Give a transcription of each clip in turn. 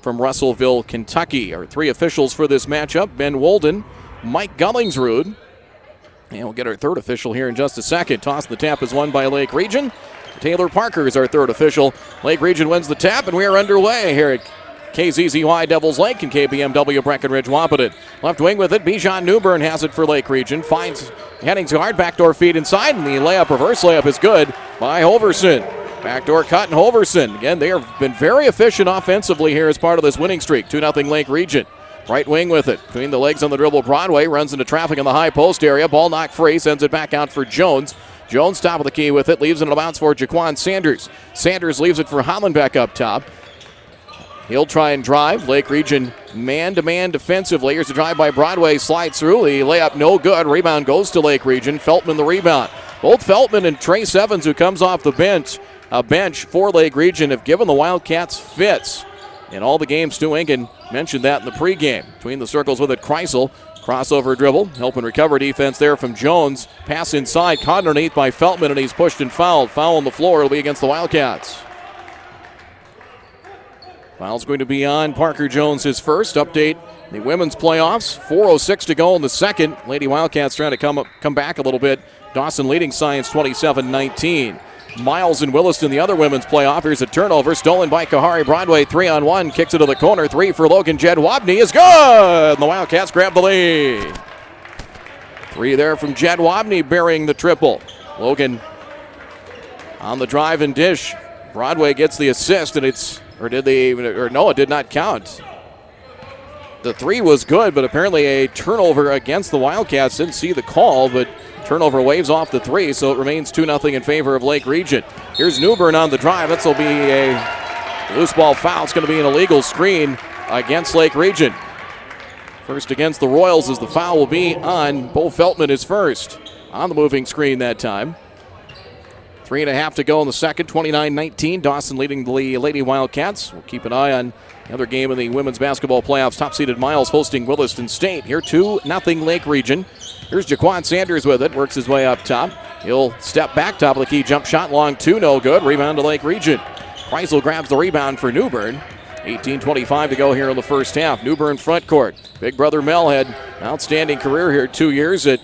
from Russellville, Kentucky. Our three officials for this matchup, Ben Wolden, Mike Gullingsrud, and we'll get our third official here in just a second. Toss the tap is won by Lake Region. Taylor Parker is our third official. Lake Region wins the tap, and we are underway here at KZZY Devils Lake and KBMW Breckenridge Wahpeton. Left wing with it. Bijan Newbern has it for Lake Region. Finds Henningsgaard. Backdoor feed inside, and the reverse layup is good by Hoverson. Backdoor cut and Hoverson. Again, they have been very efficient offensively here as part of this winning streak. 2-0 Lake Region. Right wing with it. Between the legs on the dribble, Broadway runs into traffic in the high post area. Ball knocked free. Sends it back out for Jones. Jones top of the key with it. Leaves it in a bounce for Jaquan Sanders. Sanders leaves it for Hollenbeck up top. He'll try and drive. Lake Region man-to-man defensively. Here's a drive by Broadway. Slides through. The layup no good. Rebound goes to Lake Region. Feltman the rebound. Both Feltman and Trace Evans, who comes off the bench for Lake Region, have given the Wildcats fits in all the games. Stu Inken mentioned that in the pregame. Between the circles with it, Kreisel. Crossover dribble. Help and recover defense there from Jones. Pass inside. Caught underneath by Feltman, and he's pushed and fouled. Foul on the floor. It'll be against the Wildcats. Foul's going to be on Parker Jones, his first. Update the women's playoffs. 4:06 to go in the second. Lady Wildcats trying to come back a little bit. Dawson leading Science 27-19. Miles and Williston, the other women's playoff. Here's a turnover. Stolen by Kahari Broadway. 3-on-1. Kicks it to the corner. Three for Logan Jed Wabney is good. And the Wildcats grab the lead. Three there from Jed Wabney burying the triple. Logan on the drive and dish. Broadway gets the assist, and it did not count. The three was good, but apparently a turnover against the Wildcats. Didn't see the call, but turnover waves off the three, so it remains 2-0 in favor of Lake Region. Here's Newbern on the drive. This will be a loose ball foul. It's going to be an illegal screen against Lake Region. First against the Royals as the foul will be on Bo Feltman, his first on the moving screen that time. 3.5 to go in the second, 29-19. Dawson leading the Lady Wildcats. We'll keep an eye on the other game in the women's basketball playoffs. Top-seeded Miles hosting Williston State. Here 2-0 Lake Region. Here's Jaquan Sanders with it. Works his way up top. He'll step back. Top of the key jump shot. Long two, no good. Rebound to Lake Region. Kreisel grabs the rebound for Newbern. 18:25 to go here in the first half. Newbern front court. Big brother Mel had an outstanding career here. 2 years at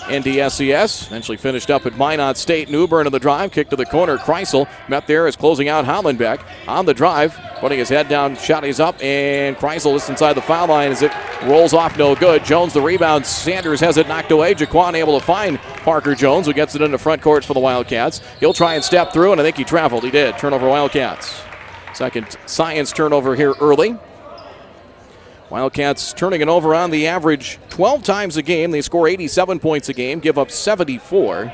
NDSCS. Eventually finished up at Minot State. Newbern in the drive. Kick to the corner. Kreisel met there is closing out Hollenbeck. On the drive. Putting his head down. Shot is up. And Kreisel is inside the foul line as it rolls off no good. Jones the rebound. Sanders has it knocked away. Jaquan able to find Parker Jones, who gets it into front court for the Wildcats. He'll try and step through, and I think he traveled. He did. Turnover Wildcats. Second Science turnover here early. Wildcats turning it over on the average 12 times a game. They score 87 points a game, give up 74.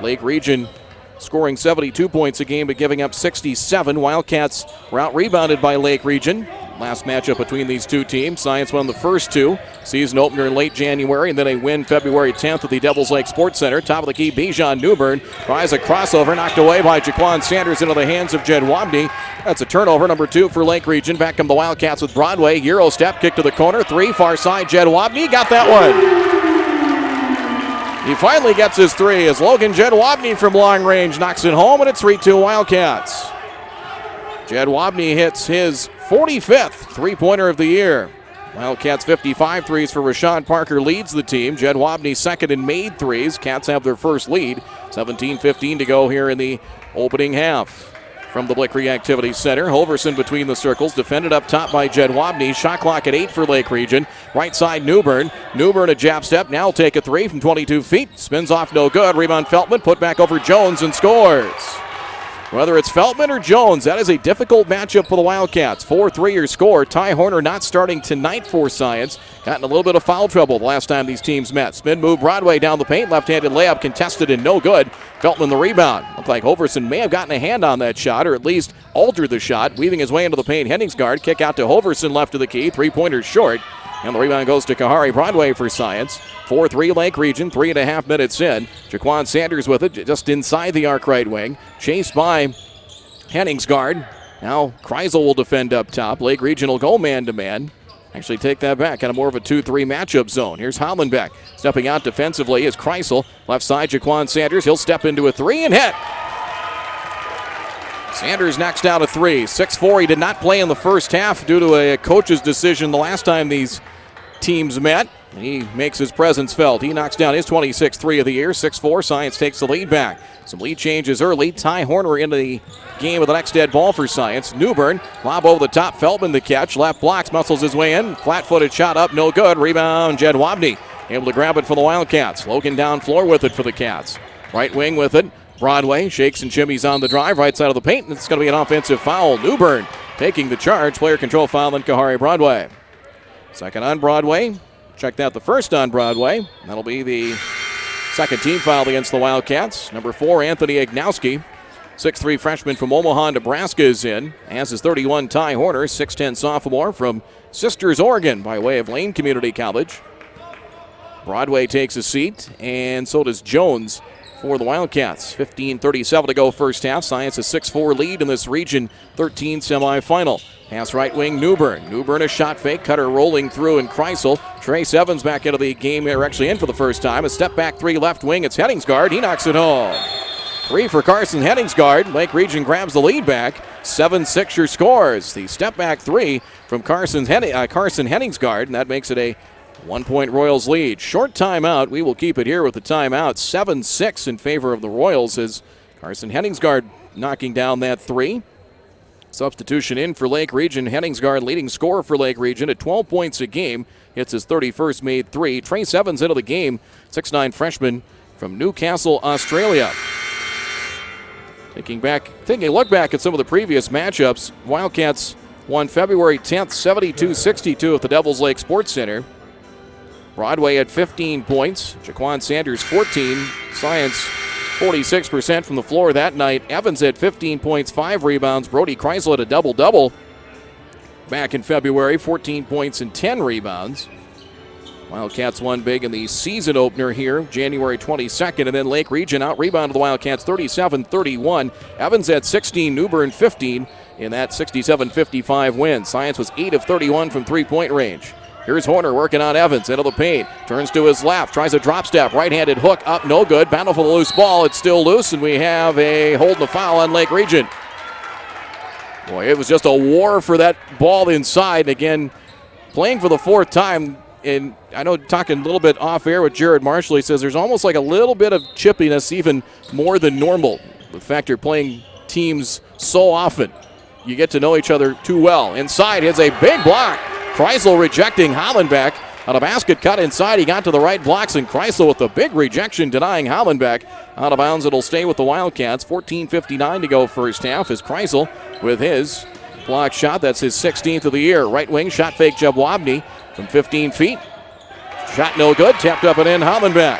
Lake Region scoring 72 points a game but giving up 67. Wildcats were out-rebounded by Lake Region. Last matchup between these two teams. Science won the first two. Season opener in late January, and then a win February 10th at the Devils Lake Sports Center. Top of the key, Bijan Newbern tries a crossover, knocked away by Jaquan Sanders into the hands of Jed Wabney. That's a turnover, number 2 for Lake Region. Back come the Wildcats with Broadway. Euro step, kick to the corner. Three, far side, Jed Wabney got that one. He finally gets his three as Logan Jed Wabney from long range knocks it home, and it's 3-2 Wildcats. Jed Wabney hits his 45th three-pointer of the year. Wildcats 55 threes for Rashawn Parker leads the team. Jed Wabney second in made threes. Cats have their first lead. 17:15 to go here in the opening half. From the Blick Reactivity Center, Hoverson between the circles, defended up top by Jed Wabney. Shot clock at 8 for Lake Region. Right side Newbern. Newbern a jab step, now will take a three from 22 feet. Spins off no good. Rebound Feltman, put back over Jones and scores. Whether it's Feltman or Jones, that is a difficult matchup for the Wildcats. 4-3 your score. Ty Horner not starting tonight for Science. Got in a little bit of foul trouble the last time these teams met. Spin move Broadway down the paint. Left-handed layup contested and no good. Feltman the rebound. Looked like Hoverson may have gotten a hand on that shot, or at least altered the shot. Weaving his way into the paint. Henningsgaard kick out to Hoverson left of the key. Three-pointers short. And the rebound goes to Kahari Broadway for Science. 4-3 Lake Region, 3.5 minutes in. Jaquan Sanders with it, just inside the arc right wing. Chased by Henningsgaard. Now Kreisel will defend up top. Lake Region will go man-to-man. Actually take that back, kind of more of a 2-3 matchup zone. Here's Hollenbeck. Stepping out defensively is Kreisel. Left side, Jaquan Sanders. He'll step into a three and hit. Sanders knocks down a three. 6'4". He did not play in the first half due to a coach's decision the last time these teams met. He makes his presence felt. He knocks down his 26th three of the year. 6'4". Science takes the lead back. Some lead changes early. Ty Horner into the game with the next dead ball for Science. Newbern, lob over the top. Feldman the catch. Left blocks, muscles his way in. Flat-footed shot up, no good. Rebound, Jed Wabney able to grab it for the Wildcats. Logan down floor with it for the Cats. Right wing with it. Broadway shakes and shimmies on the drive. Right side of the paint. It's going to be an offensive foul. Newbern taking the charge. Player control foul on Kahari Broadway. Second on Broadway. Checked out the first on Broadway. That'll be the second team foul against the Wildcats. Number 4, Anthony Ignowski. 6'3" freshman from Omaha, Nebraska is in. As is 31, Ty Horner, 6'10" sophomore from Sisters, Oregon, by way of Lane Community College. Broadway takes a seat, and so does Jones for the Wildcats. 15:37 to go first half. Science a 6-4 lead in this Region 13 semifinal. Pass right wing, Newbern. Newbern a shot fake, cutter rolling through, and Kreisel. Trace Evans back into the game. They're actually in for the first time. A step back three left wing. It's Henningsgaard. He knocks it home. Three for Carson Henningsgaard. Lake Region grabs the lead back. 7-6 your scores. The step back three from Carson Henningsgaard, and that makes it a 1-point Royals lead. Short timeout. We will keep it here with the timeout. 7-6 in favor of the Royals as Carson Henningsgaard knocking down that three. Substitution in for Lake Region. Henningsgaard leading scorer for Lake Region at 12 points a game. Hits his 31st made three. Trace Evans into the game. 6'9" freshman from Newcastle, Australia. Taking a look back at some of the previous matchups, Wildcats won February 10th, 72-62 at the Devils Lake Sports Center. Broadway at 15 points. Jaquan Sanders 14. Science 46% from the floor that night. Evans at 15 points, 5 rebounds. Brody Kreisel at a double-double back in February, 14 points and 10 rebounds. Wildcats won big in the season opener here, January 22nd, and then Lake Region out-rebounded the Wildcats 37-31. Evans at 16, Newbern 15 in that 67-55 win. Science was 8 of 31 from three-point range. Here's Horner working on Evans into the paint. Turns to his left, tries a drop step, right-handed hook up, no good. Battle for the loose ball, it's still loose, and we have a hold and a foul on Lake Region. Boy, it was just a war for that ball inside. Again, playing for the fourth time, and I know talking a little bit off air with Jared Marshall, he says there's almost like a little bit of chippiness, even more than normal. The fact you're playing teams so often, you get to know each other too well. Inside is a big block. Kreisel rejecting Hollenbeck on a basket cut inside. He got to the right blocks, and Kreisel with the big rejection denying Hollenbeck. Out of bounds, it'll stay with the Wildcats. 14:59 to go first half as Kreisel with his block shot. That's his 16th of the year. Right wing shot fake Jeb Wabney from 15 feet. Shot no good. Tapped up and in Hollenbeck.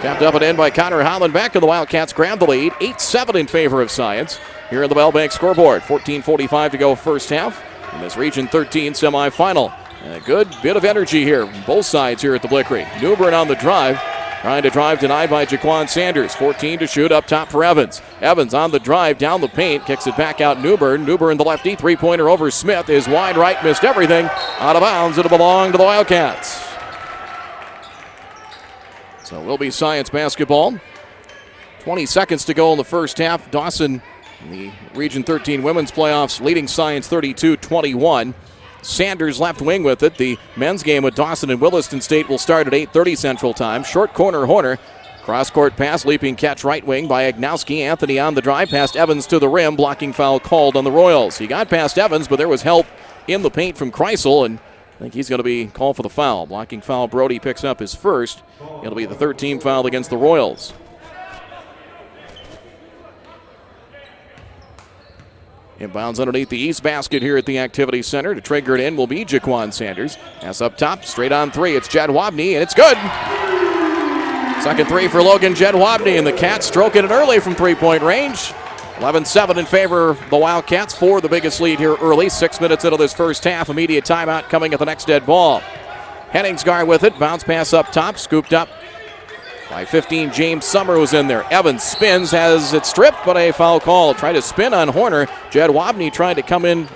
Tapped up and in by Connor Hollenbeck, and the Wildcats grab the lead. 8-7 in favor of Science. Here in the Bell Bank scoreboard. 14:45 to go first half in this Region 13 semifinal. And a good bit of energy here from both sides here at the Blickery. Newbern on the drive. Trying to drive denied by Jaquan Sanders. 14 to shoot up top for Evans. Evans on the drive down the paint. Kicks it back out Newbern. Newbern the lefty. Three-pointer over Smith is wide right. Missed everything. Out of bounds. It'll belong to the Wildcats. So it will be Science basketball. 20 seconds to go in the first half. Dawson in the Region 13 women's playoffs leading Science 32-21. Sanders left wing with it. The men's game with Dawson and Williston State will start at 8:30 Central Time. Short corner Horner. Cross-court pass, leaping catch right wing by Ignowski. Anthony on the drive, past Evans to the rim. Blocking foul called on the Royals. He got past Evans, but there was help in the paint from Kreisel, and I think he's going to be called for the foul. Blocking foul, Brody picks up his first. It'll be the third team foul against the Royals. Inbounds underneath the east basket here at the Activity Center. To trigger it in will be Jaquan Sanders. Pass up top, straight on three. It's Jed Wabney, and it's good. Second three for Logan Jed Wabney, and the Cats stroking it early from three-point range. 11-7 in favor of the Wildcats for the biggest lead here early. 6 minutes into this first half. Immediate timeout coming at the next dead ball. Henningsgaard with it. Bounce pass up top. Scooped up by 15. James Summer was in there. Evans spins, has it stripped, but a foul call. Tried to spin on Horner. Jed Wabney tried to come in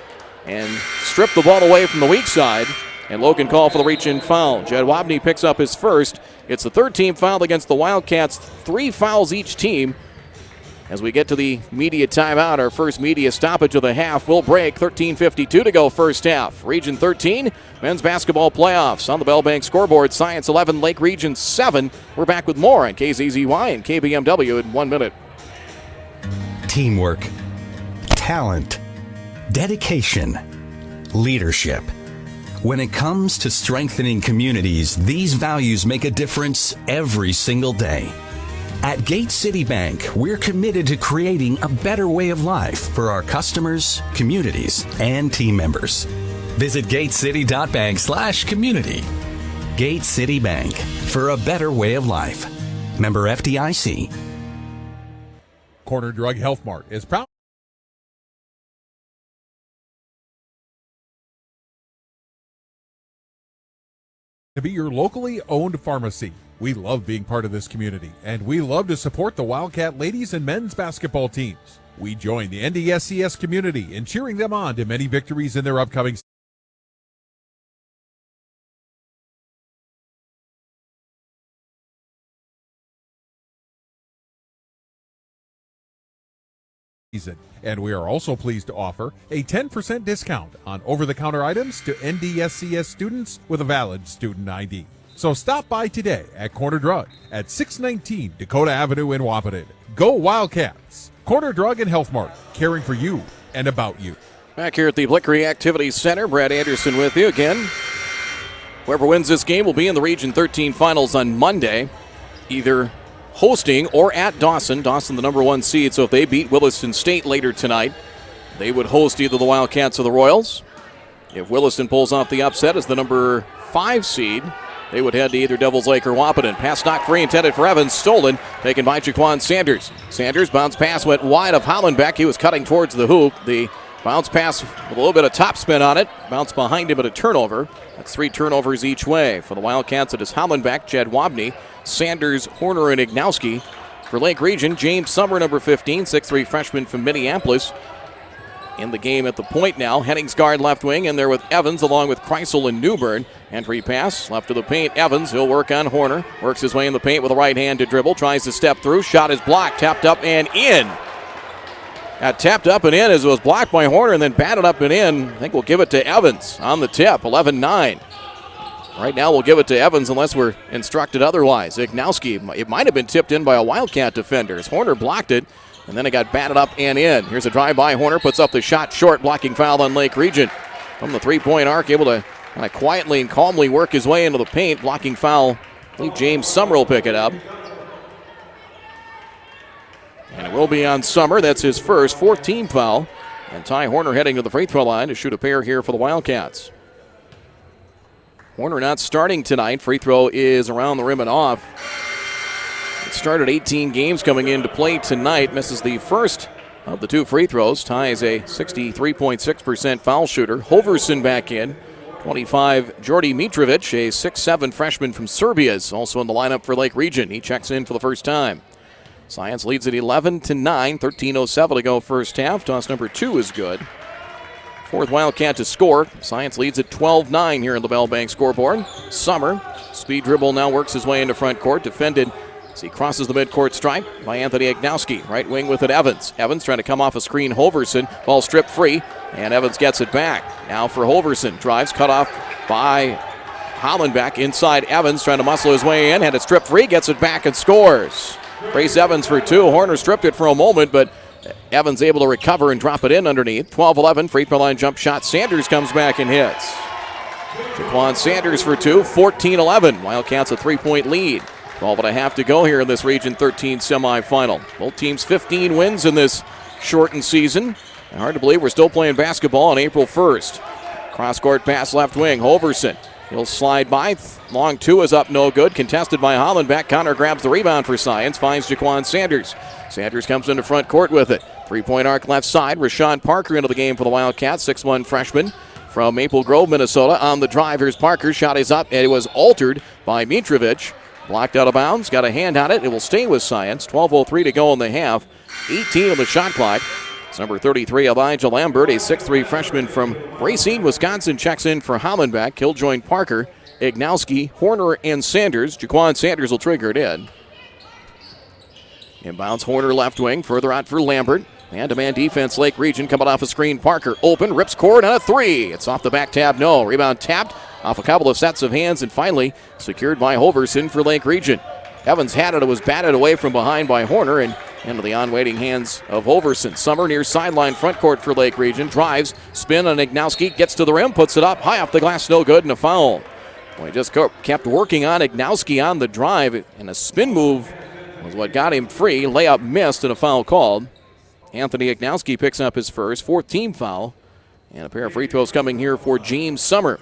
and strip the ball away from the weak side. And Logan called for the reach-in foul. Jed Wabney picks up his first. It's the third team foul against the Wildcats. 3 fouls each team. as we get to the media timeout. Our first media stoppage of the half will break. 13:52 to go first half. Region 13, men's basketball playoffs on the Bell Bank scoreboard. Science 11, Lake Region 7. We're back with more on KZZY and KBMW in 1 minute. Teamwork, talent, dedication, leadership. When it comes to strengthening communities, these values make a difference every single day. At Gate City Bank, we're committed to creating a better way of life for our customers, communities, and team members. Visit gatecity.bank/community. Gate City Bank, for a better way of life. Member FDIC. Corner Drug Health Mart is proud to be your locally owned pharmacy. We love being part of this community, and we love to support the Wildcat ladies and men's basketball teams. We join the NDSCS community in cheering them on to many victories in their upcoming season. And we are also pleased to offer a 10% discount on over-the-counter items to NDSCS students with a valid student ID. So stop by today at Corner Drug at 619 Dakota Avenue in Wapaton. Go Wildcats! Corner Drug and Health Mart, caring for you and about you. Back here at the Blickery Activities Center, Brad Anderson with you again. Whoever wins this game will be in the Region 13 finals on Monday, either hosting or at Dawson. Dawson, the number 1 seed, so if they beat Williston State later tonight, they would host either the Wildcats or the Royals. If Williston pulls off the upset as the number 5 seed, they would head to either Devils Lake or Wapaton. Pass knocked free, intended for Evans, stolen, taken by Jaquan Sanders. Sanders, bounce pass went wide of Hollenbeck. He was cutting towards the hoop. The bounce pass with a little bit of topspin on it. Bounce behind him at a turnover. That's 3 turnovers each way. For the Wildcats, it is Hollenbeck, Jed Wabney, Sanders, Horner, and Ignowski. For Lake Region, James Summer, number 15, 6'3 freshman from Minneapolis. In the game at the point now. Henningsgaard left wing in there with Evans along with Kreisel and Newbern. Entry pass left to the paint. Evans, he'll work on Horner. Works his way in the paint with a right hand to dribble. Tries to step through. Shot is blocked. Tapped up and in. Got tapped up and in as it was blocked by Horner and then batted up and in. I think we'll give it to Evans on the tip. 11-9. Right now we'll give it to Evans unless we're instructed otherwise. Ignowski, it might have been tipped in by a Wildcat defender as Horner blocked it. And then it got batted up and in. Here's a drive by Horner, puts up the shot short, blocking foul on Lake Region. From the three-point arc, able to kind of quietly and calmly work his way into the paint, blocking foul. I believe James Summer will pick it up. And it will be on Summer. That's his first 4th-team foul. And Ty Horner heading to the free throw line to shoot a pair here for the Wildcats. Horner not starting tonight. Free throw is around the rim and off. Started 18 games coming into play tonight. Misses the first of the 2 free throws. Ty is a 63.6% foul shooter. Hoverson back in. 25, Jordy Mitrovic, a 6'7 freshman from Serbia, is also in the lineup for Lake Region. He checks in for the first time. Science leads at 11-9. 13:07 to go first half. Toss number 2 is good. 4th Wildcat to score. Science leads at 12-9 here in the Bell Bank scoreboard. Summer, speed dribble, now works his way into front court. Defended as he crosses the midcourt stripe by Anthony Ignowski. Right wing with it, Evans. Evans trying to come off a screen. Hoverson, ball stripped free, and Evans gets it back. Now for Hoverson. Drives, cut off by Hollenbeck. Inside Evans, trying to muscle his way in. Had it stripped free, gets it back and scores. Brace Evans for 2. Horner stripped it for a moment, but Evans able to recover and drop it in underneath. 12-11, free throw line jump shot. Sanders comes back and hits. Jaquan Sanders for 2. 14-11. Wildcats a 3-point lead. 12.5 to go here in this Region 13 semifinal. Both teams 15 wins in this shortened season. And hard to believe we're still playing basketball on April 1st. Cross-court pass left wing. Hoverson. He'll slide by. Long 2 is up, no good. Contested by Hollenbeck. Connor grabs the rebound for Science. Finds Jaquan Sanders. Sanders comes into front court with it. 3-point arc left side. Rashawn Parker into the game for the Wildcats. 6'1 freshman from Maple Grove, Minnesota. On the drive, here's Parker. Shot is up, and it was altered by Mitrovic. Blocked out of bounds, got a hand on it. It will stay with Science. 12:03 to go in the half. 18 on the shot clock. It's number 33, Elijah Lambert, a 6'3 freshman from Racine, Wisconsin, checks in for Hollenbeck. He'll join Parker, Ignowski, Horner, and Sanders. Jaquan Sanders will trigger it in. Inbounds Horner left wing, further out for Lambert. Man-to-man defense, Lake Region coming off a screen. Parker open, rips cord on a three. It's off the back tab, no. Rebound tapped off a couple of sets of hands and finally secured by Hoverson for Lake Region. Evans had it, was batted away from behind by Horner and into the on-waiting hands of Hoverson. Summer near sideline front court for Lake Region. Drives, spin on Ignowski, gets to the rim, puts it up, high off the glass, no good, and a foul. Well, he just kept working on Ignowski on the drive, and a spin move was what got him free. Layup missed and a foul called. Anthony Ignowski picks up his first, fourth team foul. And a pair of free throws coming here for James Summer.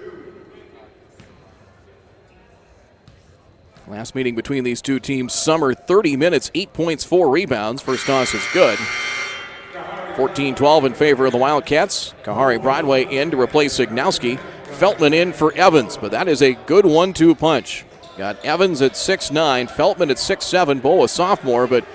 Last meeting between these two teams, Summer 30 minutes, 8 points, 4 rebounds. First toss is good. 14-12 in favor of the Wildcats. Kahari Broadway in to replace Ignowski. Feltman in for Evans, but that is a good 1-2 punch. Got Evans at 6'9", Feltman at 6'7", Bo a sophomore, but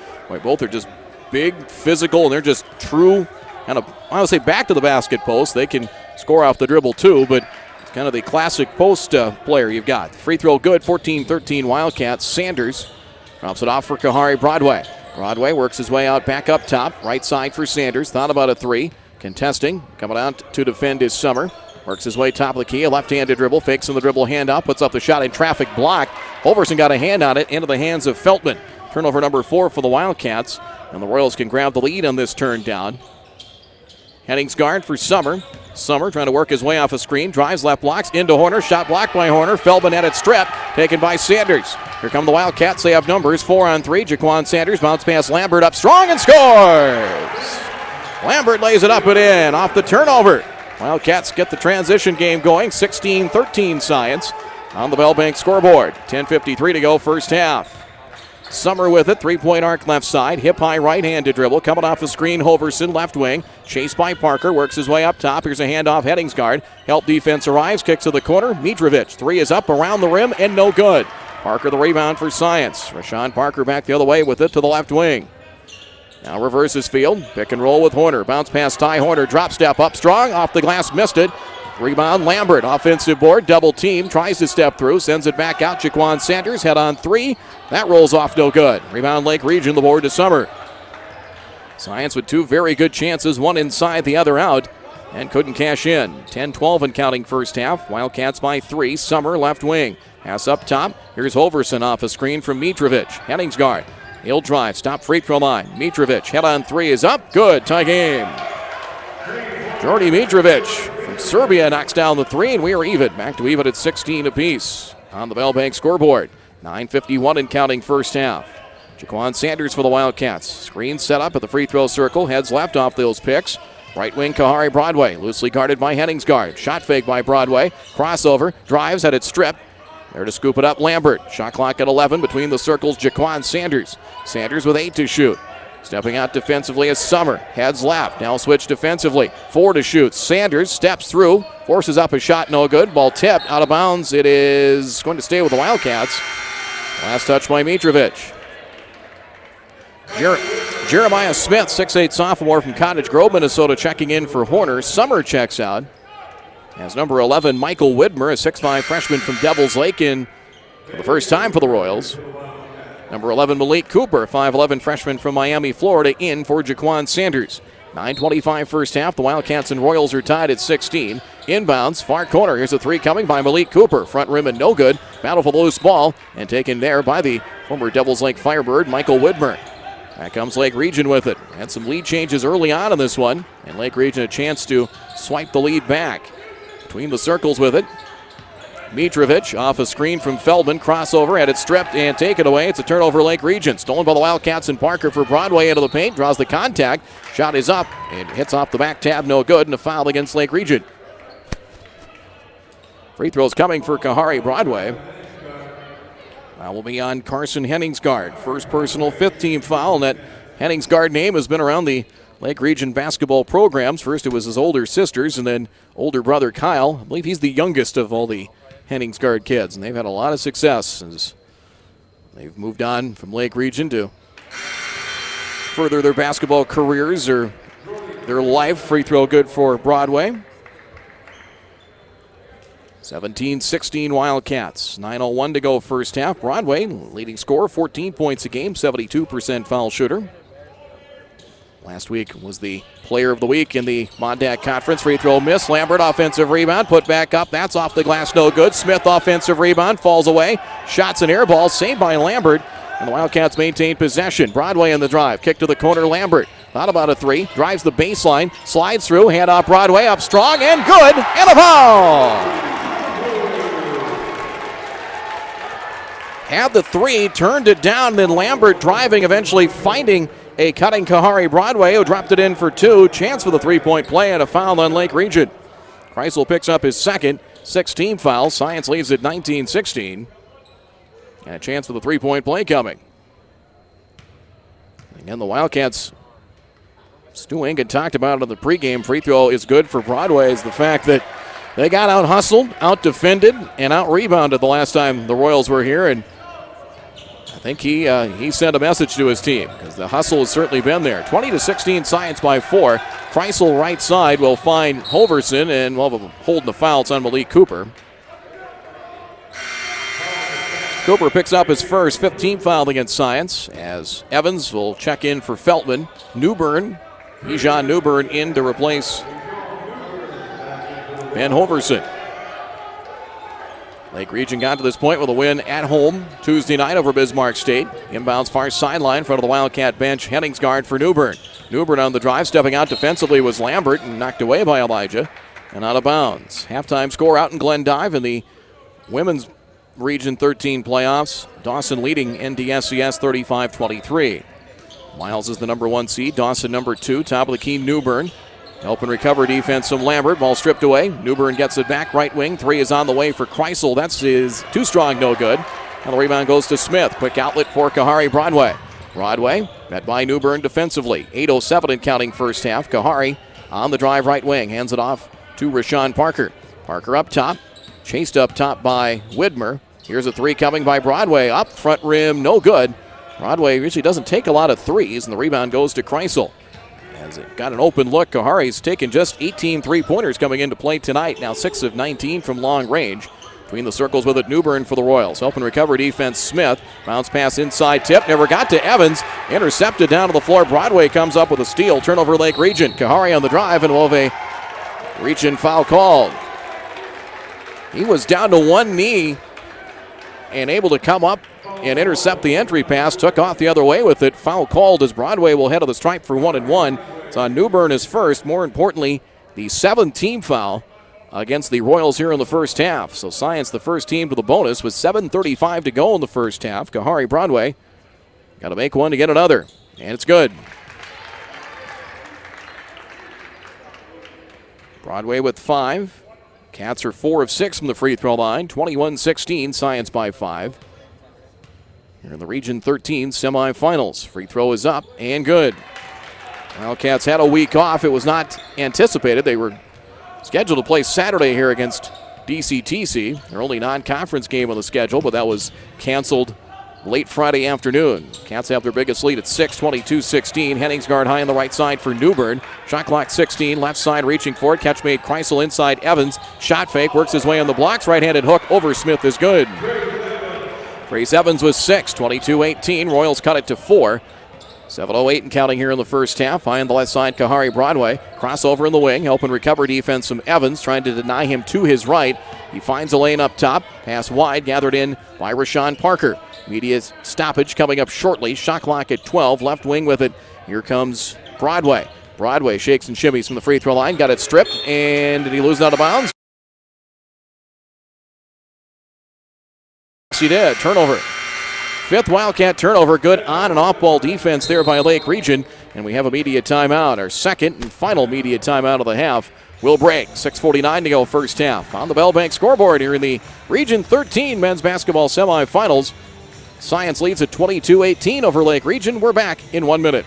both are just big, physical, and they're just true kind of, I would say, back to the basket post. They can score off the dribble too, but it's kind of the classic post player you've got. Free throw good, 14-13 Wildcats. Sanders drops it off for Kahari Broadway. Broadway works his way out back up top. Right side for Sanders. Thought about a three. Contesting. Coming out to defend is Summer. Works his way top of the key. A left-handed dribble. Fakes on the dribble. Hand up. Puts up the shot in traffic block. Overson got a hand on it. Into the hands of Feltman. Turnover number 4 for the Wildcats. And the Royals can grab the lead on this turn down. Hennings guard for Summer. Summer trying to work his way off a screen. Drives left, blocks into Horner. Shot blocked by Horner. Feldman at it stripped. Taken by Sanders. Here come the Wildcats. They have numbers. 4-on-3. Jaquan Sanders bounce pass Lambert up strong and scores. Lambert lays it up and in off the turnover. Wildcats get the transition game going. 16-13 Science on the Bell Bank scoreboard. 10:53 to go first half. Summer with it, three-point arc left side, hip-high right-handed dribble, coming off the screen, Hoverson left wing, chased by Parker, works his way up top, here's a handoff, Hennings guard, help defense arrives, kicks to the corner, Mitrovic, three is up around the rim and no good. Parker the rebound for Science, Rashawn Parker back the other way with it to the left wing. Now reverses field, pick and roll with Horner, bounce past Ty Horner, drop step up strong, off the glass, missed it. Rebound, Lambert, offensive board, double team, tries to step through, sends it back out. Jaquan Sanders, head on three. That rolls off no good. Rebound, Lake Region, the board to Summer. Science with two very good chances, one inside, the other out, and couldn't cash in. 10-12 and counting first half. Wildcats by 3. Summer, left wing. Pass up top. Here's Hoverson off a screen from Mitrovic. Hennings guard. He'll drive, stop free throw line. Mitrovic, head on three is up. Good, tie game. Jordy Mitrovic from Serbia knocks down the three, and we are even. Back to even at 16 apiece on the Bell Bank scoreboard. 9:51 and counting first half. Jaquan Sanders for the Wildcats. Screen set up at the free throw circle. Heads left off those picks. Right wing Kahari Broadway. Loosely guarded by Hennings guard. Shot fake by Broadway. Crossover. Drives, had it stripped. There to scoop it up, Lambert. Shot clock at 11 between the circles. Jaquan Sanders. Sanders with 8 to shoot. Stepping out defensively is Summer. Heads left. Now switch defensively. 4 to shoot. Sanders steps through. Forces up a shot. No good. Ball tipped. Out of bounds. It is going to stay with the Wildcats. Last touch by Mitrovic. Jeremiah Smith, 6'8 sophomore from Cottage Grove, Minnesota, checking in for Horner. Summer checks out. As number 11, Michael Widmer, a 6'5 freshman from Devils Lake, in for the first time for the Royals. Number 11, Malik Cooper, 5'11 freshman from Miami, Florida, in for Jaquan Sanders. 9:25 first half. The Wildcats and Royals are tied at 16. Inbounds, far corner. Here's a three coming by Malik Cooper. Front rim and no good. Battle for the loose ball and taken there by the former Devils Lake Firebird, Michael Widmer. Back comes Lake Region with it. Had some lead changes early on in this one, and Lake Region a chance to swipe the lead back. Between the circles with it. Mitrovic off a screen from Feldman. Crossover, had it stripped and taken away. It's a turnover, Lake Region. Stolen by the Wildcats and Parker for Broadway into the paint. Draws the contact. Shot is up. It hits off the back tab. No good. And a foul against Lake Region. Free throws coming for Kahari Broadway. That will be on Carson Henningsgaard. First personal, fifth team foul. And that Henningsgaard name has been around the Lake Region basketball programs. First it was his older sisters and then older brother Kyle. I believe he's the youngest of all the Henningsgaard kids, and they've had a lot of success as they've moved on from Lake Region to further their basketball careers or their life. Free throw good for Broadway. 17-16 Wildcats. 9:01 to go first half. Broadway leading scorer, 14 points a game, 72% foul shooter. Last week was the player of the week in the Mondac Conference. Free throw miss. Lambert offensive rebound. Put back up. That's off the glass. No good. Smith offensive rebound. Falls away. Shots an air ball. Saved by Lambert. And the Wildcats maintain possession. Broadway in the drive. Kick to the corner. Lambert. Thought about a three. Drives the baseline. Slides through. Hand off Broadway. Up strong and good. And a foul. Had the three. Turned it down. Then Lambert driving. Eventually finding a cutting Kahari Broadway, who dropped it in for two. Chance for the three-point play and a foul on Lake Region. Kreisel picks up his second, 6-team foul. Science leads at 19-16. And a chance for the three-point play coming. Again, the Wildcats, Stu Engen talked about it in the pregame. Free throw is good for Broadway is the fact that they got out-hustled, out-defended, and out-rebounded the last time the Royals were here. And I think he sent a message to his team because the hustle has certainly been there. 20-16 Science by 4. Kreisel right side will find Holverson, and we'll have holding the foul. It's on Malik Cooper. Cooper picks up his first 15th foul against Science as Evans will check in for Feltman. Ejon Newbern in to replace Ben Holverson. Lake Region got to this point with a win at home Tuesday night over Bismarck State. Inbounds far sideline in front of the Wildcat bench. Henningsgaard for Newbern. Newbern on the drive, stepping out defensively was Lambert and knocked away by Elijah and out of bounds. Halftime score out in Glendive in the Women's Region 13 playoffs. Dawson leading NDSCS 35-23. Miles is the number 1 seed. Dawson number 2. Top of the key, Newbern. Help and recover defense from Lambert. Ball stripped away. Newbern gets it back. Right wing. Three is on the way for Kreisel. That's his too strong, no good. And the rebound goes to Smith. Quick outlet for Kahari Broadway. Broadway met by Newbern defensively. 8:07 in counting first half. Kahari on the drive right wing. Hands it off to Rashawn Parker. Parker up top. Chased up top by Widmer. Here's a three coming by Broadway. Up front rim. No good. Broadway usually doesn't take a lot of threes. And the rebound goes to Kreisel. As it got an open look, Kahari's taken just 18 three-pointers coming into play tonight. Now 6 of 19 from long range. Between the circles with it, Newbern for the Royals. Help and recover defense, Smith. Bounce pass inside tip. Never got to Evans. Intercepted down to the floor. Broadway comes up with a steal. Turnover Lake Region. Kahari on the drive and we'll have a reach-in foul called. He was down to one knee and able to come up and intercept the entry pass. Took off the other way with it. Foul called as Broadway will head to the stripe for 1-1. It's on Newbern his first. More importantly, the 7th team foul against the Royals here in the first half. So Science the first team to the bonus with 7:35 to go in the first half. Kahari Broadway got to make one to get another. And it's good. Broadway with 5. Cats are 4 of 6 from the free throw line. 21-16, Science by 5. Here in the Region 13 semifinals. Free throw is up and good. Wildcats had a week off. It was not anticipated. They were scheduled to play Saturday here against DCTC. Their only non-conference game on the schedule, but that was canceled late Friday afternoon. Cats have their biggest lead at 6, 22-16. Henningsgaard high on the right side for Newbern. Shot clock 16, left side reaching for it. Catch made Kreisel inside Evans. Shot fake, works his way on the blocks. Right-handed hook over Smith is good. Grace Evans was 6, 22-18. Royals cut it to 4. 7:08 and counting here in the first half. High on the left side, Kahari Broadway. Crossover in the wing. Help and recover defense from Evans. Trying to deny him to his right. He finds a lane up top. Pass wide. Gathered in by Rashawn Parker. Media stoppage coming up shortly. Shot clock at 12. Left wing with it. Here comes Broadway. Broadway shakes and shimmies from the free throw line. Got it stripped. And did he lose it out of bounds? He did. Turnover. 5th Wildcat turnover. Good on and off ball defense there by Lake Region. And we have a media timeout. Our second and final media timeout of the half will break. 6:49 to go first half. On the Bell Bank scoreboard here in the Region 13 men's basketball semifinals. Science leads at 22-18 over Lake Region. We're back in 1 minute.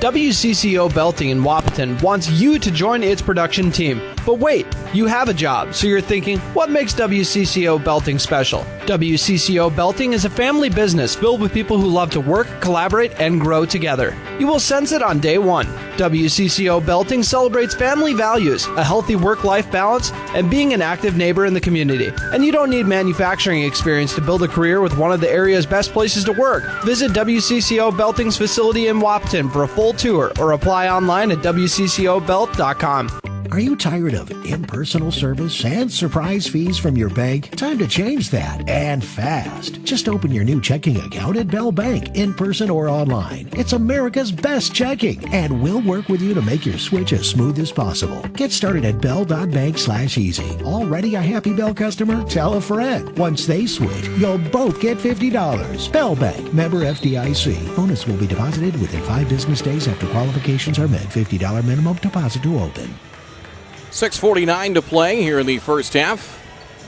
WCCO Belting in Wahpeton wants you to join its production team. But wait, you have a job, so you're thinking, what makes WCCO Belting special? WCCO Belting is a family business filled with people who love to work, collaborate, and grow together. You will sense it on day one. WCCO Belting celebrates family values, a healthy work-life balance, and being an active neighbor in the community. And you don't need manufacturing experience to build a career with one of the area's best places to work. Visit WCCO Belting's facility in Wahpeton for a full tour or apply online at WCCOBelt.com. Are you tired of impersonal service and surprise fees from your bank? Time to change that, and fast. Just open your new checking account at Bell Bank, in person or online. It's America's best checking, and we'll work with you to make your switch as smooth as possible. Get started at bell.bank/easy. Already a happy Bell customer? Tell a friend. Once they switch, you'll both get $50. Bell Bank, member FDIC. Bonus will be deposited within 5 business days after qualifications are met. $50 minimum deposit to open. 6:49 to play here in the first half.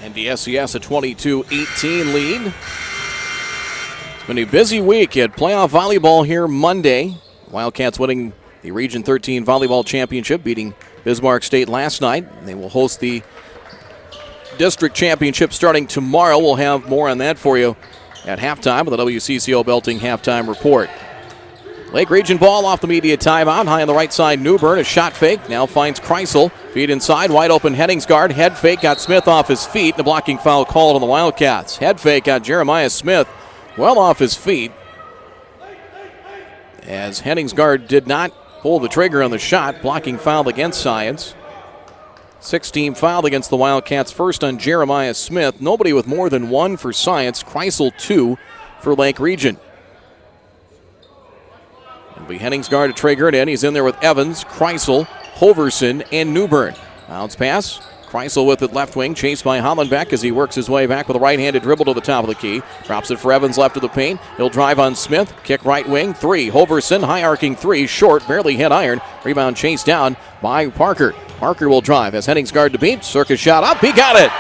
NDSCS a 22-18 lead. It's been a busy week at playoff volleyball here Monday. Wildcats winning the Region 13 Volleyball Championship, beating Bismarck State last night. They will host the District Championship starting tomorrow. We'll have more on that for you at halftime with the WCCO Belting Halftime Report. Lake Region ball off the media timeout. High on the right side, Newbern, a shot fake. Now finds Kreisel. Feet inside, wide open Henningsgaard. Head fake got Smith off his feet. The blocking foul called on the Wildcats. Head fake got Jeremiah Smith well off his feet, as Henningsgaard did not pull the trigger on the shot. Blocking foul against Science. 6-team foul against the Wildcats. First on Jeremiah Smith. Nobody with more than 1 for Science. Kreisel 2 for Lake Region. It'll be Henningsgaard to trigger it in. He's in there with Evans, Kreisel, Hoverson, and Newbern. Bounce pass. Kreisel with it left wing, chased by Hollenbeck as he works his way back with a right-handed dribble to the top of the key. Drops it for Evans left of the paint. He'll drive on Smith. Kick right wing. 3. Hoverson, high arcing 3. Short, barely hit iron. Rebound chased down by Parker. Parker will drive as Henningsgaard to beat. Circus shot up. He got it.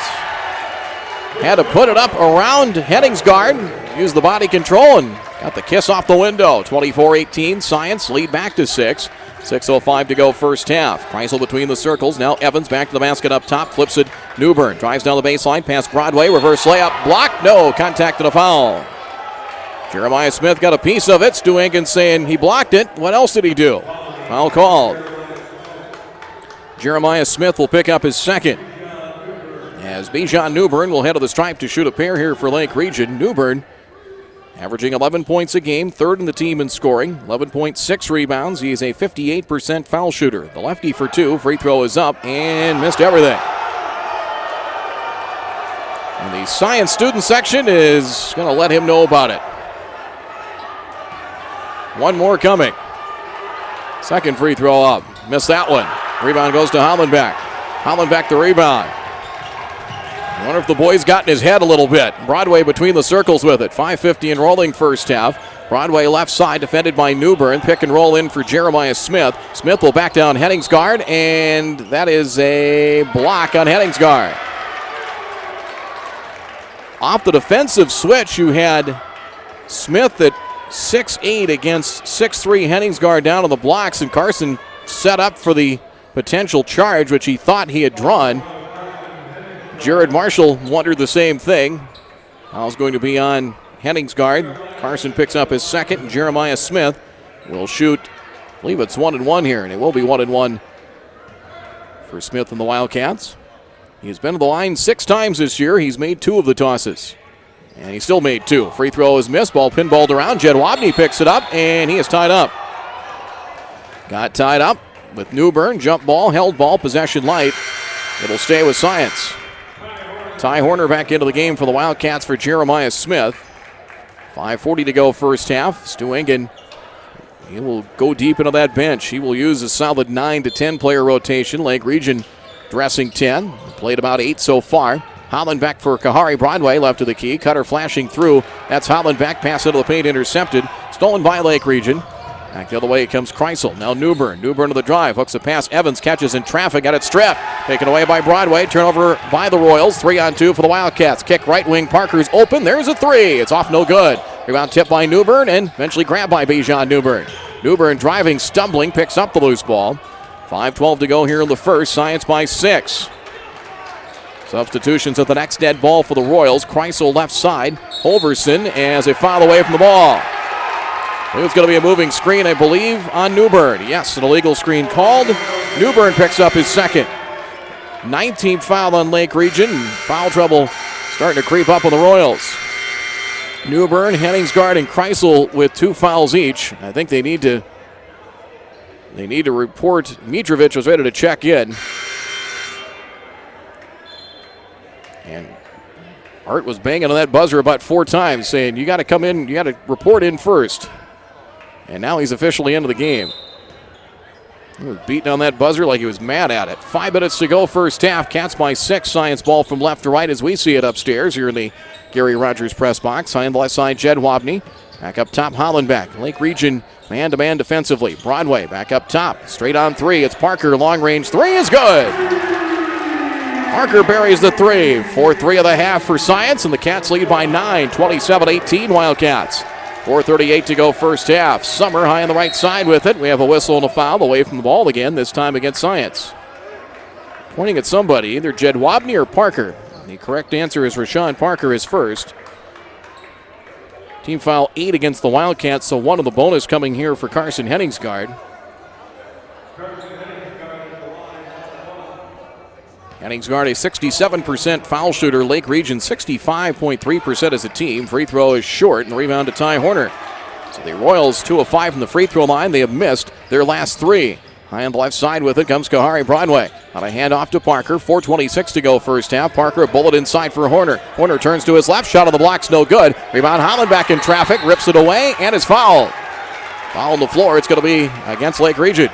Had to put it up around Henningsgaard. Used the body control and got the kiss off the window. 24-18. Science lead back to 6. 6:05 to go first half. Kreisel between the circles. Now Evans back to the basket up top. Flips it. Newbern drives down the baseline. Past Broadway. Reverse layup. Blocked. No. Contact and a foul. Jeremiah Smith got a piece of it. Stu Engen saying he blocked it. What else did he do? Foul called. Jeremiah Smith will pick up his second, as Bijan Newbern will head to the stripe to shoot a pair here for Lake Region. Newbern averaging 11 points a game, third in the team in scoring, 11.6 rebounds. He is a 58% foul shooter. The lefty for 2. Free throw is up and missed everything. And the Science student section is going to let him know about it. One more coming. Second free throw up. Missed that one. Rebound goes to Hollenbeck. Hollenbeck the rebound. I wonder if the boy's got in his head a little bit. Broadway between the circles with it. 5:50 and rolling first half. Broadway left side defended by Newbern. Pick and roll in for Jeremiah Smith. Smith will back down Henningsgaard, and that is a block on Henningsgaard. Off the defensive switch, you had Smith at 6'8" against 6'3" Henningsgaard down on the blocks, and Carson set up for the potential charge, which he thought he had drawn. Jared Marshall wondered the same thing. Foul's going to be on Henningsgaard. Carson picks up his second, and Jeremiah Smith will shoot. I believe it's 1-1 here, and it will be 1-1 for Smith and the Wildcats. He's been to the line 6 times this year. He's made 2 of the tosses, and he still made 2. Free throw is missed. Ball pinballed around. Jed Wabney picks it up, and he is tied up. Got tied up with Newbern. Jump ball, held ball, possession light. It'll stay with Science. Ty Horner back into the game for the Wildcats for Jeremiah Smith. 5:40 to go first half. Stu Engen, he will go deep into that bench. He will use a solid 9 to 10 player rotation. Lake Region dressing 10. Played about 8 so far. Hollenbeck for Kahari. Broadway left of the key. Cutter flashing through. That's Hollenbeck. Pass into the paint intercepted. Stolen by Lake Region. Back the other way comes Kreisel. Now Newbern. Newbern to the drive. Hooks a pass. Evans catches in traffic. Got it stripped. Taken away by Broadway. Turnover by the Royals. 3-on-2 for the Wildcats. Kick right wing. Parker's open. There's a 3. It's off no good. Rebound tipped by Newbern and eventually grabbed by Bijan Newbern. Newbern driving, stumbling, picks up the loose ball. 5:12 to go here in the first. Science by 6. Substitutions at the next dead ball for the Royals. Kreisel left side. Holverson as they foul away from the ball. It's going to be a moving screen, I believe, on Newbern. Yes, an illegal screen called. Newbern picks up his second. 19th foul on Lake Region. Foul trouble starting to creep up on the Royals. Newbern, Henningsgaard, and Kreisel with 2 fouls each. I think they need to report. Mitrovic was ready to check in. And Art was banging on that buzzer about 4 times, saying, you got to come in, you got to report in first. And now he's officially into the game. He was beating on that buzzer like he was mad at it. 5 minutes to go first half. Cats by 6. Science ball from left to right as we see it upstairs here in the Gary Rogers press box. On the left side, Jed Wapney. Back up top, Hollenbeck. Lake Region man-to-man defensively. Broadway back up top. Straight on 3. It's Parker. Long range 3 is good. Parker buries the 3. 4-3 of the half for Science, and the Cats lead by 9. 27-18 Wildcats. 4:38 to go first half. Summer high on the right side with it. We have a whistle and a foul away from the ball again, this time against Science. Pointing at somebody, either Jed Wapney or Parker. The correct answer is Rashawn Parker is first. Team foul 8 against the Wildcats, so 1 of the bonus coming here for Carson Henningsgaard. Henningsgaard, a 67% foul shooter. Lake Region 65.3% as a team. Free throw is short, and the rebound to Ty Horner. So the Royals 2 of 5 from the free throw line. They have missed their last 3. High on the left side with it comes Kahari Broadway. On a handoff to Parker. 4:26 to go first half. Parker a bullet inside for Horner. Horner turns to his left. Shot on the block's no good. Rebound Hollenbeck in traffic. Rips it away and is fouled. Foul on the floor. It's going to be against Lake Region.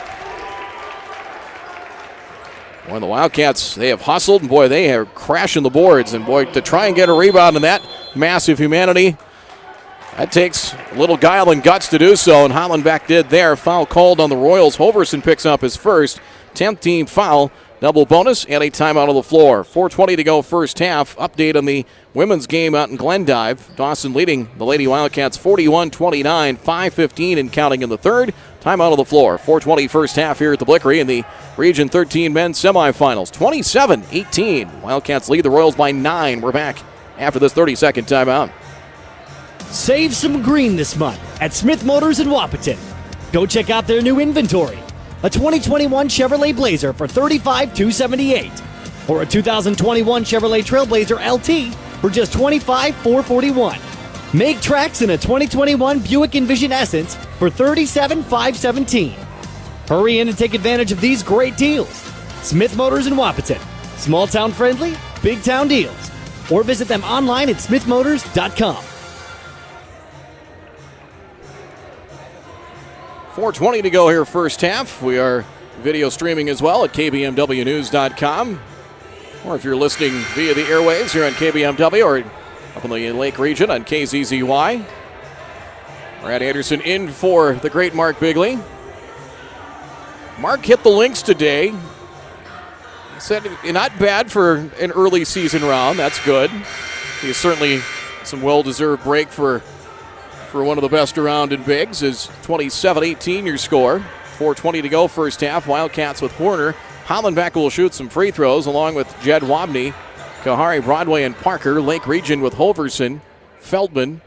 Boy, the Wildcats, they have hustled, and boy, they are crashing the boards. And boy, to try and get a rebound in that massive humanity, that takes a little guile and guts to do so, and Hollenbeck did there. Foul called on the Royals. Holverson picks up his first 10th team foul. Double bonus and a timeout on the floor. 4:20 to go first half. Update on the women's game out in Glendive. Dawson leading the Lady Wildcats 41-29, 5:15 and counting in the third. Timeout on the floor. 4:20 first half here at the Blickery in the Region 13 men's semifinals. 27-18. Wildcats lead the Royals by 9. We're back after this 30-second timeout. Save some green this month at Smith Motors in Wapaton. Go check out their new inventory. A 2021 Chevrolet Blazer for $35,278. Or a 2021 Chevrolet Trailblazer LT for just $25,441. Make tracks in a 2021 Buick Envision Essence for $37,517. Hurry in and take advantage of these great deals. Smith Motors in Wapaton. Small town friendly, big town deals. Or visit them online at smithmotors.com. 4:20 to go here first half. We are video streaming as well at kbmwnews.com. Or if you're listening via the airwaves here on KBMW or up in the Lake Region on KZZY. Brad Anderson in for the great Mark Bigley. Mark hit the links today. He said not bad for an early season round. That's good. He's certainly some well-deserved break for one of the best around in bigs. Is 27-18 your score. 4:20 to go first half. Wildcats with Horner. Hollenbeck will shoot some free throws along with Jed Wapney, Kahari Broadway, and Parker. Lake Region with Holverson, Feldman,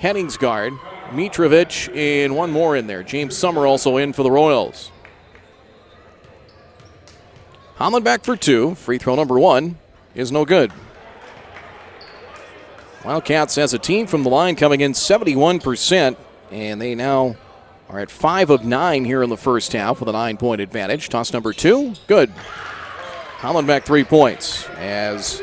Henningsgaard, Mitrovic, and one more in there. James Summer also in for the Royals. Hollenbeck for 2. Free throw number 1 is no good. Wildcats as a team from the line coming in 71%, and they now are at 5 of 9 here in the first half with a 9-point advantage. Toss number 2, good. Hollenbeck 3 points as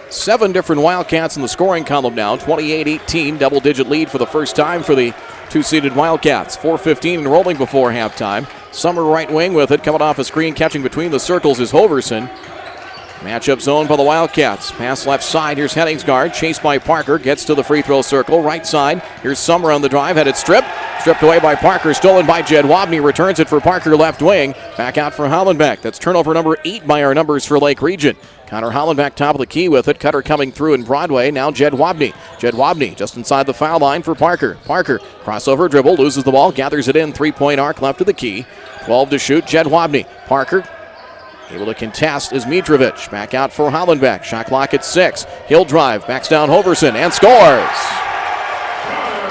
7 different Wildcats in the scoring column now. 28-18, double-digit lead for the first time for the 2-seeded Wildcats. 4:15 and rolling before halftime. Summer right wing with it, coming off a screen, catching between the circles is Holverson. Matchup zone by the Wildcats. Pass left side. Here's Henningsgaard. Chased by Parker. Gets to the free throw circle. Right side. Here's Summer on the drive. Headed strip. stripped away by Parker, stolen by Jed Wabney, returns it for Parker left wing. Back out for Hollenbeck. That's turnover number 8 by our numbers for Lake Region. Connor Hollenbeck top of the key with it. Cutter coming through in Broadway. Now Jed Wabney. Jed Wabney just inside the foul line for Parker. Parker, crossover dribble, loses the ball, gathers it in, 3-point arc left of the key. 12 to shoot, Jed Wabney. Parker able to contest is Mitrovic. Back out for Hollenbeck. Shot clock at 6. He'll drive, backs down Hoverson and scores.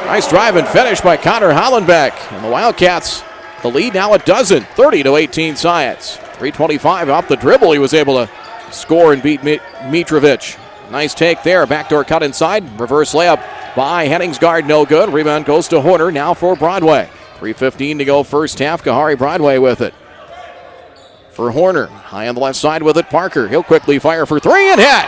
Nice drive and finish by Connor Hollenbeck. And the Wildcats, the lead now a dozen, 30-18 Science. 3:25 off the dribble. He was able to score and beat Mitrovic. Nice take there. Backdoor cut inside. Reverse layup by Henningsgaard. No good. Rebound goes to Horner now for Broadway. 3:15 to go first half. Kahari Broadway with it. For Horner. High on the left side with it. Parker. He'll quickly fire for 3 and hit.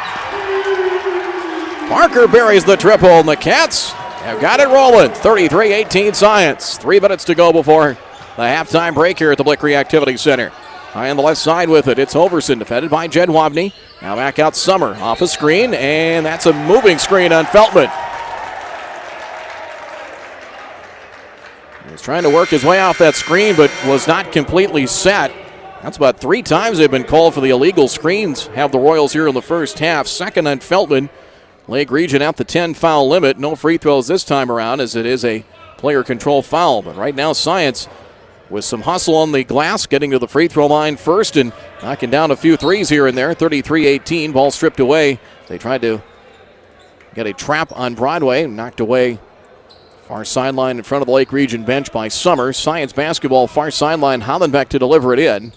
Parker buries the triple, and the Cats have got it rolling. 33-18 Science. 3 minutes to go before the halftime break here at the Blickery Activity Center. High on the left side with it. It's Hoverson, defended by Jed Wabney. Now back out Summer off a screen, and that's a moving screen on Feltman. He was trying to work his way off that screen, but was not completely set. That's about 3 times they've been called for the illegal screens. Have the Royals here in the first half. Second on Feltman. Lake Region at the 10 foul limit. No free throws this time around, as it is a player control foul. But right now, Science with some hustle on the glass, getting to the free throw line first and knocking down a few threes here and there. 33-18, ball stripped away. They tried to get a trap on Broadway, knocked away far sideline in front of the Lake Region bench by Summer. Science basketball, far sideline, Hollenbeck to deliver it in.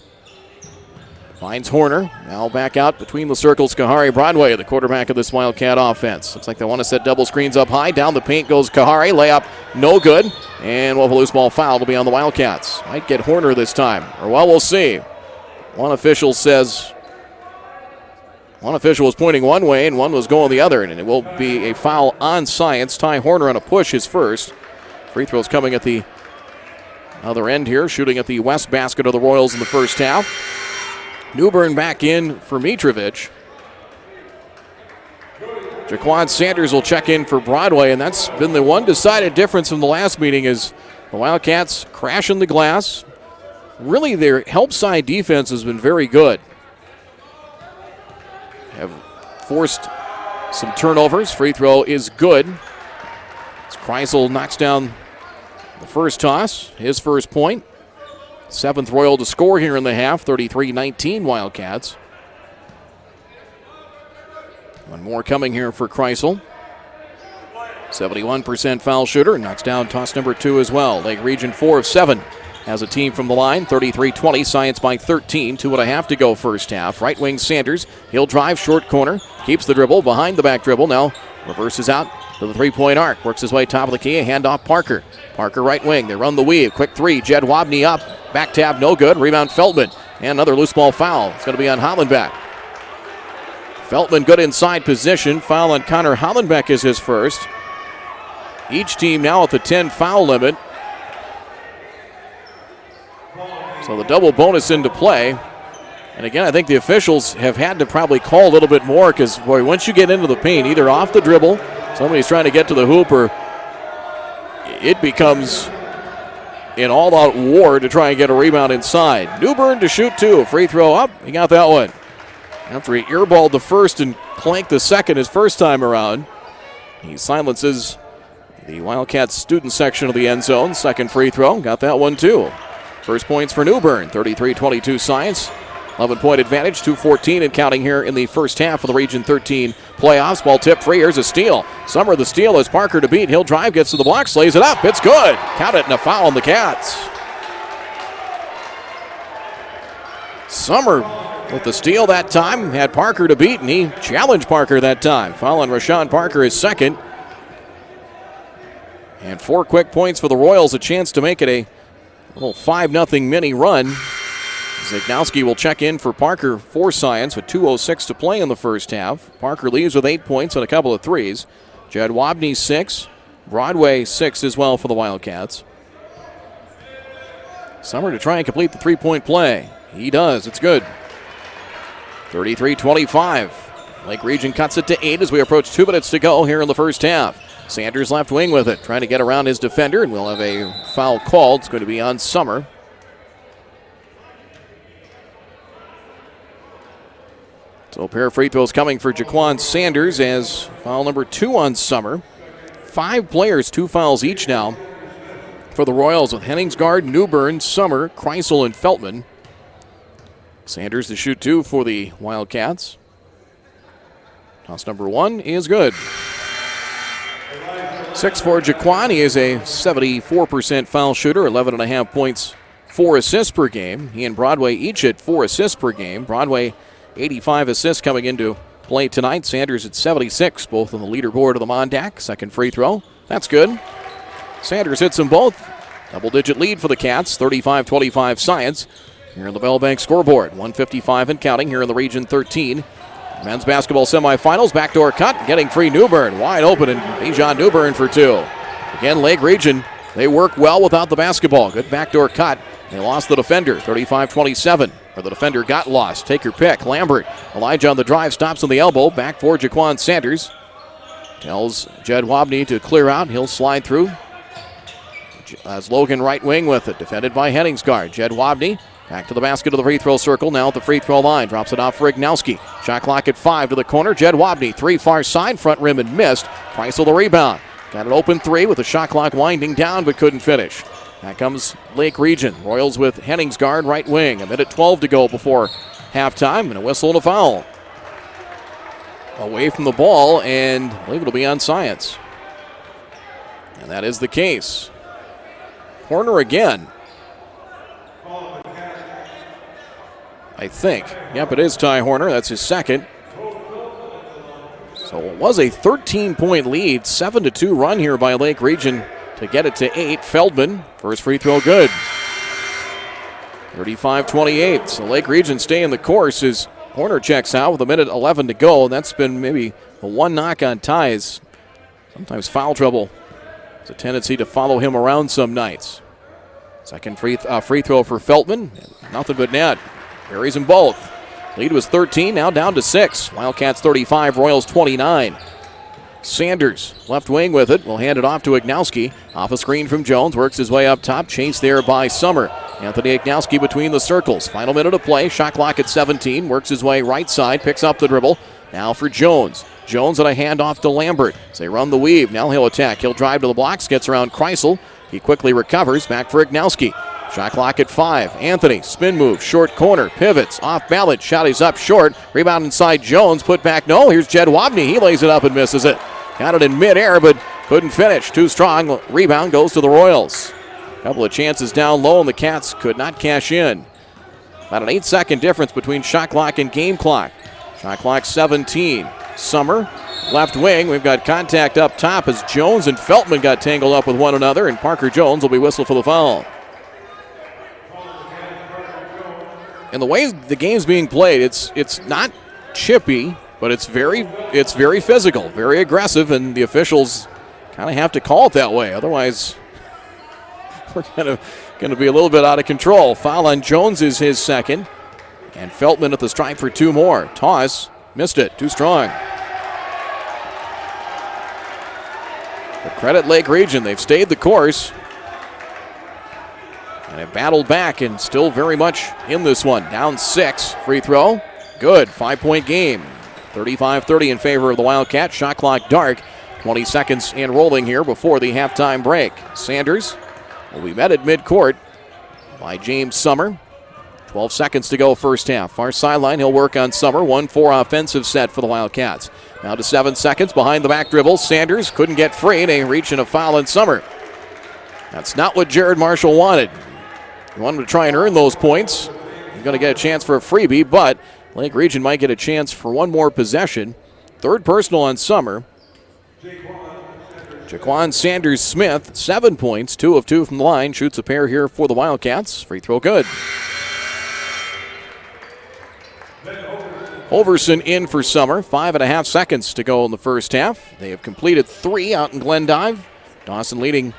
Finds Horner, now back out between the circles. Kahari Broadway, the quarterback of this Wildcat offense. Looks like they want to set double screens up high. Down the paint goes Kahari, layup no good. And we'll have a loose ball foul to be on the Wildcats. Might get Horner this time, or well, we'll see. One official was pointing one way and one was going the other, and it will be a foul on Science. Ty Horner on a push, his first. Free throws coming at the other end here, shooting at the west basket of the Royals in the first half. Newbern back in for Mitrovic. Jaquan Sanders will check in for Broadway, and that's been the one decided difference from the last meeting is the Wildcats crashing the glass. Really, their help side defense has been very good. Have forced some turnovers. Free throw is good. As Kreisel knocks down the first toss, his first point. 7th Royal to score here in the half, 33-19 Wildcats. One more coming here for Kreisel. 71% foul shooter, knocks down toss number 2 as well. Lake Region 4 of 7 has a team from the line, 33-20, Science by 13, 2.5 to go first half. Right wing Sanders, he'll drive short corner, keeps the dribble, behind the back dribble, now reverses out to the 3-point arc, works his way top of the key, a handoff Parker. Parker right wing, they run the weave, quick 3, Jed Wabney up, back tab no good, rebound Feltman, and another loose ball foul. It's going to be on Hollenbeck. Feltman good inside position, foul on Connor Hollenbeck is his first. Each team now at the 10 foul limit. So the double bonus into play. And again, I think the officials have had to probably call a little bit more because, boy, once you get into the paint, either off the dribble, somebody's trying to get to the hoop, or it becomes an all-out war to try and get a rebound inside. Newbern to shoot 2. Free throw up. He got that one. After he airballed the first and clanked the second his first time around, he silences the Wildcats student section of the end zone. Second free throw. Got that one too. First points for Newbern. 33-22 Science. 11-point advantage, 2:14 and counting here in the first half of the Region 13 playoffs. Ball tipped free. Here's a steal. Summer the steal as Parker to beat. He'll drive, gets to the block, slays it up. It's good. Count it and a foul on the Cats. Summer with the steal that time. Had Parker to beat, and he challenged Parker that time. Foul on Rashawn Parker is second. And 4 quick points for the Royals. A chance to make it a little 5-0 mini run. Zignowski will check in for Parker for Science with 2:06 to play in the first half. Parker leaves with 8 points and a couple of threes. Jed Wabney 6. Broadway 6 as well for the Wildcats. Summer to try and complete the 3-point play. He does. It's good. 33-25. Lake Region cuts it to 8 as we approach 2 minutes to go here in the first half. Sanders left wing with it, trying to get around his defender, and we'll have a foul called. It's going to be on Summer. So a pair of free throws coming for Jaquan Sanders as foul number 2 on Summer. 5 players, 2 fouls each now for the Royals with Henningsgaard, Newbern, Summer, Kreisel, and Feltman. Sanders to shoot 2 for the Wildcats. Toss number 1 is good. 6 for Jaquan. He is a 74% foul shooter, 11.5 points, 4 assists per game. He and Broadway each at 4 assists per game. Broadway 85 assists coming into play tonight. Sanders at 76, both on the leaderboard of the Mondac. Second free throw. That's good. Sanders hits them both. Double-digit lead for the Cats, 35-25 Science. Here on the Bell Bank scoreboard, 155 and counting here in the Region 13. Men's basketball semifinals, backdoor cut, getting free Newbern. Wide open, and Bijan Newbern for 2. Again, Lake Region, they work well without the basketball. Good backdoor cut. They lost the defender, 35-27. Or the defender got lost. Take your pick. Lambert. Elijah on the drive. Stops on the elbow. Back for Jaquan Sanders. Tells Jed Wabney to clear out. He'll slide through. As Logan right wing with it. Defended by Henningsgaard. Jed Wabney back to the basket of the free throw circle. Now at the free throw line. Drops it off for Ignowski. Shot clock at 5 to the corner. Jed Wabney. 3 far side. Front rim and missed. Kreisel the rebound. Got an open 3 with the shot clock winding down but couldn't finish. Back comes Lake Region. Royals with Henningsgaard right wing. A minute 12 to go before halftime, and a whistle and a foul. Away from the ball, and I believe it'll be on Science. And that is the case. Horner again. I think. Yep, it is Ty Horner. That's his second. So it was a 13-point lead, 7-2 run here by Lake Region to get it to 8. Feldman, first free throw good. 35-28. So Lake Region stay in the course as Horner checks out with a minute 11 to go. And that's been maybe the one knock on Ty's. Sometimes foul trouble. It's a tendency to follow him around some nights. Second free throw for Feltman. Nothing but net. Buries them both. Lead was 13, now down to 6. Wildcats 35, Royals 29. Sanders, left wing with it, will hand it off to Ignowski. Off a screen from Jones, works his way up top, chased there by Summer. Anthony Ignowski between the circles. Final minute of play, shot clock at 17, works his way right side, picks up the dribble. Now for Jones. Jones on a handoff to Lambert. As they run the weave, now he'll attack. He'll drive to the blocks, gets around Kreisel. He quickly recovers, back for Ignowski. Shot clock at 5. Anthony, spin move, short corner, pivots, off balance, shot is up short. Rebound inside Jones, put back, no, here's Jed Wabney. He lays it up and misses it. Got it in midair, but couldn't finish. Too strong. Rebound goes to the Royals. Couple of chances down low, and the Cats could not cash in. About an 8-second difference between shot clock and game clock. Shot clock 17. Summer, left wing. We've got contact up top as Jones and Feltman got tangled up with one another, and Parker Jones will be whistled for the foul. And the way the game's being played, it's not chippy, but it's very physical, very aggressive, and the officials kind of have to call it that way. Otherwise, we're going to be a little bit out of control. Foul on Jones is his second, and Feltman at the stripe for 2 more. Toss, missed it, too strong. But credit Lake Region, they've stayed the course. And have battled back and still very much in this one. Down 6. Free throw. Good. 5-point game. 35-30 in favor of the Wildcats. Shot clock dark. 20 seconds and rolling here before the halftime break. Sanders will be met at midcourt by James Summer. 12 seconds to go first half. Far sideline, he'll work on Summer. 1-4 offensive set for the Wildcats. Now to 7 seconds behind the back dribble. Sanders couldn't get free, and a reach and a foul on Summer. That's not what Jared Marshall wanted. He wanted to try and earn those points. He's going to get a chance for a freebie, but Lake Region might get a chance for one more possession. Third personal on Summer. Jaquan Sanders Smith, 7 points, 2 of 2 from the line. Shoots a pair here for the Wildcats. Free throw good. Overson in for Summer. 5.5 seconds to go in the first half. They have completed 3 out in Glendive. Dawson leading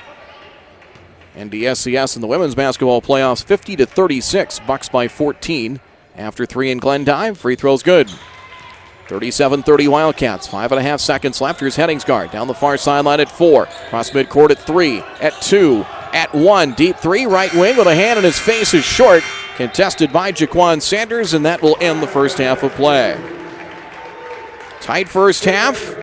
NDSCS in the women's basketball playoffs 50-36. Bucks by 14 after 3 in Glendive. Free throw's good. 37-30 Wildcats. 5.5 seconds left. Here's Henningsgaard down the far sideline at 4. Cross midcourt at 3, at 2, at 1. Deep 3, right wing with a hand in his face is short. Contested by Jaquan Sanders, and that will end the first half of play. Tight first half.